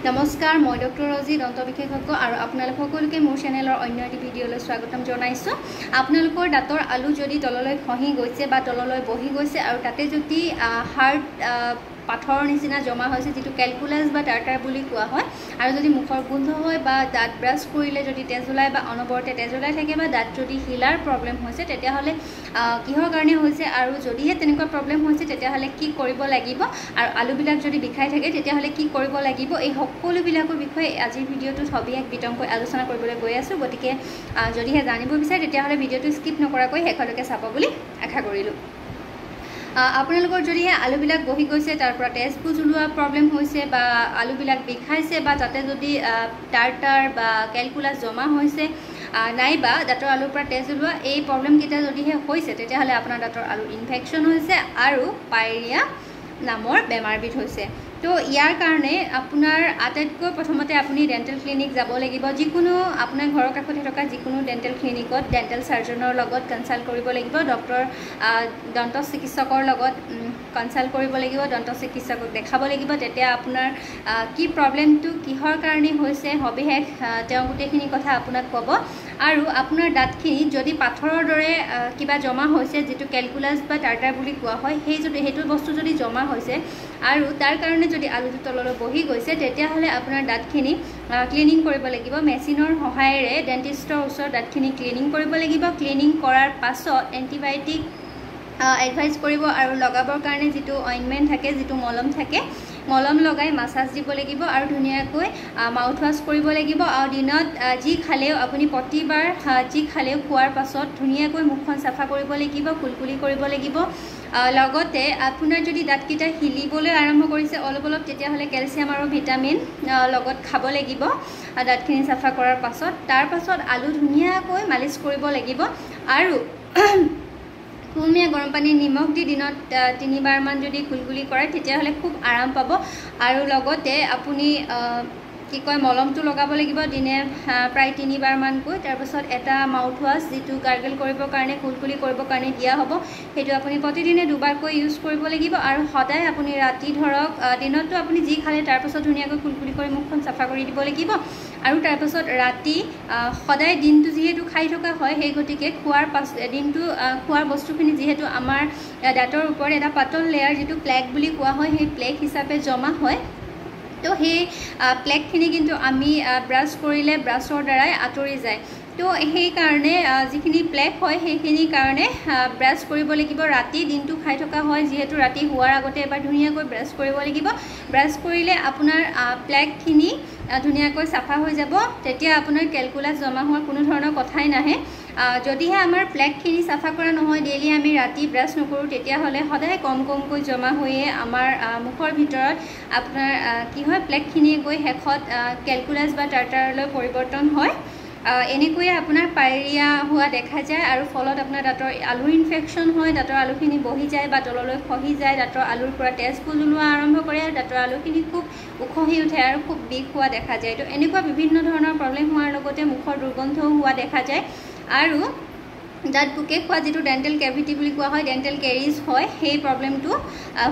নমস্কাৰ, মই ডক্টৰ ৰজি দন্ত বিশেষজ্ঞ আৰু আপোনালোক সকলোকে মোৰ চেনেলৰ অন্য এটি ভিডিঅ'লৈ স্বাগতম জনাইছোঁ। আপোনালোকৰ দাঁতৰ আলু যদি তললৈ খহি গৈছে বা তললৈ বহি গৈছে আৰু তাতে যদি হাৰ্ড পাথৰৰ নিচিনা জমা হৈছে, যিটো কেলকুলাছ বা টাৰ্টাৰ বুলি কোৱা হয়, আৰু যদি মুখৰ গোন্ধ হয় বা দাঁত ব্ৰাছ কৰিলে যদি তেজ ওলায় বা অনবৰতে তেজ ওলাই থাকে বা দাঁত যদি হিলাৰ প্ৰব্লেম হৈছে, তেতিয়াহ'লে কিহৰ কাৰণে হৈছে আৰু যদিহে তেনেকুৱা প্ৰব্লেম হৈছে তেতিয়াহ'লে কি কৰিব লাগিব, আৰু আলুবিলাক যদি বিষাই থাকে তেতিয়াহ'লে কি কৰিব লাগিব, এই সকলোবিলাকৰ বিষয়ে আজিৰ ভিডিঅ'টোত সবিশেষ বিতংকৈ আলোচনা কৰিবলৈ গৈ আছোঁ। গতিকে যদিহে জানিব বিচাৰে তেতিয়াহ'লে ভিডিঅ'টো স্কিপ নকৰাকৈ শেষলৈকে চাব বুলি আশা কৰিলোঁ। আপোনালোকৰ যদিহে আলুবিলাক বহি গৈছে, তাৰ পৰা তেজপুৰ ওলোৱা প্ৰব্লেম হৈছে বা আলুবিলাক বিষাইছে বা তাতে যদি টাৰ্টাৰ বা কেলকুলাছ জমা হৈছে, নাইবা দাঁতৰ আলুৰ পৰা তেজ ওলোৱা, এই প্ৰব্লেমকেইটা যদিহে হৈছে তেতিয়াহ'লে আপোনাৰ দাঁতৰ আলুৰ ইনফেকশ্যন হৈছে আৰু পাইৰিয়া নামৰ বেমাৰবিধ হৈছে। তো ইয়াৰ কাৰণে আপোনাৰ আটাইতকৈ প্ৰথমতে আপুনি ডেণ্টেল ক্লিনিক যাব লাগিব। যিকোনো আপোনাৰ ঘৰৰ কাষতে থকা যিকোনো ডেণ্টেল ক্লিনিকত ডেণ্টেল চাৰ্জনৰ লগত কনচাল্ট কৰিব লাগিব, দন্ত চিকিৎসকৰ লগত কনচাল্ট কৰিব লাগিব, দন্ত চিকিৎসকক দেখাব লাগিব। তেতিয়া আপোনাৰ কি প্ৰব্লেমটো কিহৰ কাৰণে হৈছে সবিশেষ তেওঁ গোটেইখিনি কথা আপোনাক ক'ব। আৰু আপোনাৰ দাঁতখিনিত যদি পাথৰৰ দৰে কিবা জমা হৈছে, যিটো কেলকুলাছ বা টাৰ্টাৰ বুলি কোৱা হয়, সেইটো বস্তু যদি জমা হৈছে আৰু তাৰ কাৰণে যদি আলুটো তললৈ বহি গৈছে, তেতিয়াহ'লে আপোনাৰ দাঁতখিনি ক্লিনিং কৰিব লাগিব। মেচিনৰ সহায়েৰে ডেণ্টিষ্টৰ ওচৰত দাঁতখিনি ক্লিনিং কৰিব লাগিব। ক্লিনিং কৰাৰ পাছত এণ্টিবায়'টিক এডভাইচ কৰিব আৰু লগাবৰ কাৰণে যিটো অইনমেণ্ট থাকে, যিটো মলম থাকে, মলম লগাই মাছাজ দিব লাগিব আৰু ধুনীয়াকৈ মাউথ ৱাছ কৰিব লাগিব। আৰু দিনত যি খালেও আপুনি প্ৰতিবাৰ যি খালেও খোৱাৰ পাছত ধুনীয়াকৈ মুখখন চাফা কৰিব লাগিব, কুলকুলি কৰিব লাগিব। লগতে আপোনাৰ যদি দাঁতকেইটা হিলিবলৈ আৰম্ভ কৰিছে অলপ অলপ, তেতিয়াহ'লে কেলছিয়াম আৰু ভিটামিন লগত খাব লাগিব দাঁতখিনি চাফা কৰাৰ পাছত। তাৰ পাছত আলু ধুনীয়াকৈ মালিচ কৰিব লাগিব আৰু কুহুমীয়া গৰম পানী নিমখ দি দিনত 3 বাৰমান যদি কুলকুলি কৰে তেতিয়াহ'লে খুব আৰাম পাব। আৰু লগতে আপুনি মলমটো লগাব লাগিব দিনে প্ৰায় 3 বাৰমানকৈ। তাৰপাছত এটা মাউথ ৱাছ, যিটো গাৰ্গল কৰিবৰ কাৰণে, কুলকুলি কৰিবৰ কাৰণে দিয়া হ'ব, সেইটো আপুনি প্ৰতিদিনে 2 বাৰকৈ ইউজ কৰিব লাগিব। আৰু সদায় আপুনি ৰাতি ধৰক দিনততো আপুনি যি খালে তাৰপাছত ধুনীয়াকৈ কুলকুলি কৰি মুখখন চাফা কৰি দিব লাগিব। আৰু তাৰপাছত ৰাতি সদায় দিনটো যিহেতু খাই থকা হয়, সেই গতিকে দিনটো খোৱাৰ বস্তুখিনি যিহেতু আমাৰ দাঁতৰ ওপৰত এটা পাতল লেয়াৰ, যিটো প্লেক বুলি কোৱা হয়, সেই প্লেক হিচাপে জমা হয়। তো সেই প্লেকখিনি কিন্তু আমি ব্ৰাছ কৰিলে ব্ৰাছৰ দ্বাৰাই আঁতৰি যায়। তো সেইকাৰণে যিখিনি প্লেক হয় সেইখিনিৰ কাৰণে ব্ৰাছ কৰিব লাগিব। ৰাতি দিনটো খাই থকা হয় যিহেতু, ৰাতি শোৱাৰ আগতে এবাৰ ধুনীয়াকৈ ব্ৰাছ কৰিব লাগিব। ব্ৰাছ কৰিলে আপোনাৰ প্লেকখিনি ধুনীয়াকৈ চাফা হৈ যাব। তেতিয়া আপোনাৰ কেলকুলাছ জমা হোৱাৰ কোনো ধৰণৰ কথাই নাহে। যদিহে আমাৰ প্লেকখিনি চাফা কৰা নহয়, ডেইলি আমি ৰাতি ব্ৰাছ নকৰোঁ, তেতিয়াহ'লে সদায় কমকৈ জমা হৈয়ে আমাৰ মুখৰ ভিতৰত আপোনাৰ কি হয়, প্লেকখিনি গৈ শেষত কেলকুলাছ বা টাৰ্টাৰলৈ পৰিৱৰ্তন হয়। এনেকৈয়ে আপোনাৰ পাইৰিয়া হোৱা দেখা যায় আৰু ফলত আপোনাৰ দাঁতৰ আলুৰ ইনফেকশ্যন হয়, দাঁতৰ আলুখিনি বহি যায় বা তললৈ খহি যায়, দাঁতৰ আলুৰ পৰা তেজপুৰ ওলোৱা আৰম্ভ কৰে আৰু দাঁতৰ আলুখিনি খুব উখহি উঠে আৰু খুব বিষ হোৱা দেখা যায়। তো এনেকুৱা বিভিন্ন ধৰণৰ প্ৰব্লেম হোৱাৰ লগতে মুখৰ দুৰ্গন্ধও হোৱা দেখা যায় আৰু দাঁত পোকে খোৱা, যিটো ডেণ্টেল কেভিটি বুলি কোৱা হয়, ডেণ্টেল কেৰিজ হয়, সেই প্ৰব্লেমটো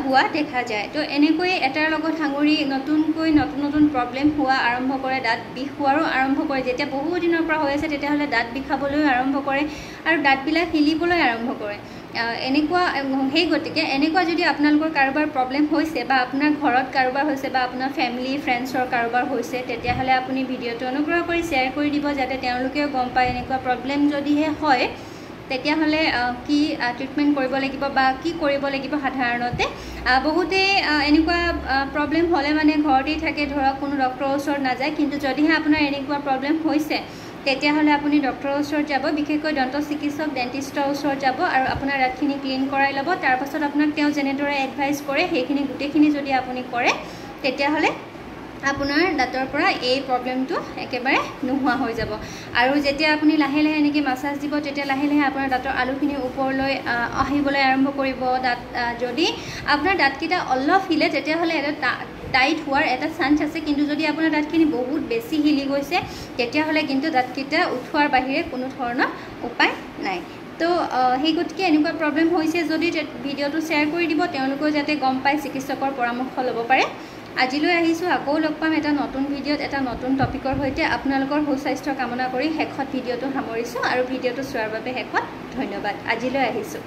হোৱা দেখা যায়। তো এনেকৈ এটাৰ লগত সাঙুৰি নতুন প্ৰব্লেম হোৱা আৰম্ভ কৰে, দাঁত বিষ হোৱাৰো আৰম্ভ কৰে। যেতিয়া বহু দিনৰ পৰা হৈ আছে তেতিয়াহ'লে দাঁত বিষাবলৈও আৰম্ভ কৰে আৰু দাঁতবিলাক হিলিবলৈ আৰম্ভ কৰে। সেই গতিকে এনেকুৱা যদি আপোনালোকৰ কাৰোবাৰ প্ৰব্লেম হৈছে বা আপোনাৰ ঘৰত কাৰোবাৰ হৈছে বা আপোনাৰ ফেমিলি ফ্ৰেণ্ডছৰ কাৰোবাৰ হৈছে, তেতিয়াহ'লে আপুনি ভিডিঅ'টো অনুগ্ৰহ কৰি শ্বেয়াৰ কৰি দিব, যাতে তেওঁলোকেও গম পায় এনেকুৱা প্ৰব্লেম যদিহে হয় তেতিয়াহ'লে কি ট্ৰিটমেণ্ট কৰিব লাগিব বা কি কৰিব লাগিব। সাধাৰণতে বহুতেই এনেকুৱা প্ৰব্লেম হ'লে মানে ঘৰতেই থাকে, ধৰক কোনো ডক্টৰৰ ওচৰত নাযায়। কিন্তু যদিহে আপোনাৰ এনেকুৱা প্ৰব্লেম হৈছে তেতিয়াহ'লে আপুনি ডক্টৰৰ ওচৰত যাব, বিশেষকৈ দন্ত চিকিৎসক ডেণ্টিষ্টৰ ওচৰত যাব আৰু আপোনাৰ দাঁতখিনি ক্লিন কৰাই ল'ব। তাৰপাছত আপোনাক তেওঁ যেনেদৰে এডভাইচ কৰে সেইখিনি গোটেইখিনি যদি আপুনি কৰে, তেতিয়াহ'লে আপোনাৰ দাঁতৰ পৰা এই প্ৰব্লেমটো একেবাৰে নোহোৱা হৈ যাব। আৰু যেতিয়া আপুনি লাহে লাহে এনেকৈ মাছাজ দিব, তেতিয়া লাহে লাহে আপোনাৰ দাঁতৰ আলুখিনি ওপৰলৈ আহিবলৈ আৰম্ভ কৰিব। যদি আপোনাৰ দাঁতকেইটা অলপ হিলে তেতিয়াহ'লে এটা টাইট হোৱাৰ এটা চান্স আছে, কিন্তু যদি আপোনাৰ দাঁতখিনি বহুত বেছি হিলি গৈছে তেতিয়াহ'লে কিন্তু দাঁতকেইটা উঠোৱাৰ বাহিৰে কোনো ধৰণৰ উপায় নাই। তো সেই গতিকে এনেকুৱা প্ৰব্লেম হৈছে যদি ভিডিঅ'টো শ্বেয়াৰ কৰি দিব, তেওঁলোকেও যাতে গম পায়, চিকিৎসকৰ পৰামৰ্শ ল'ব পাৰে। আজিলৈ আহিছোঁ, আকৌ লগ পাম এটা নতুন ভিডিঅ'ত এটা নতুন টপিকৰ সৈতে। আপোনালোকৰ সুস্বাস্থ্য কামনা কৰি শেষত ভিডিঅ'টো সামৰিছোঁ আৰু ভিডিঅ'টো চোৱাৰ বাবে শেষত ধন্যবাদ। আজিলৈ আহিছোঁ।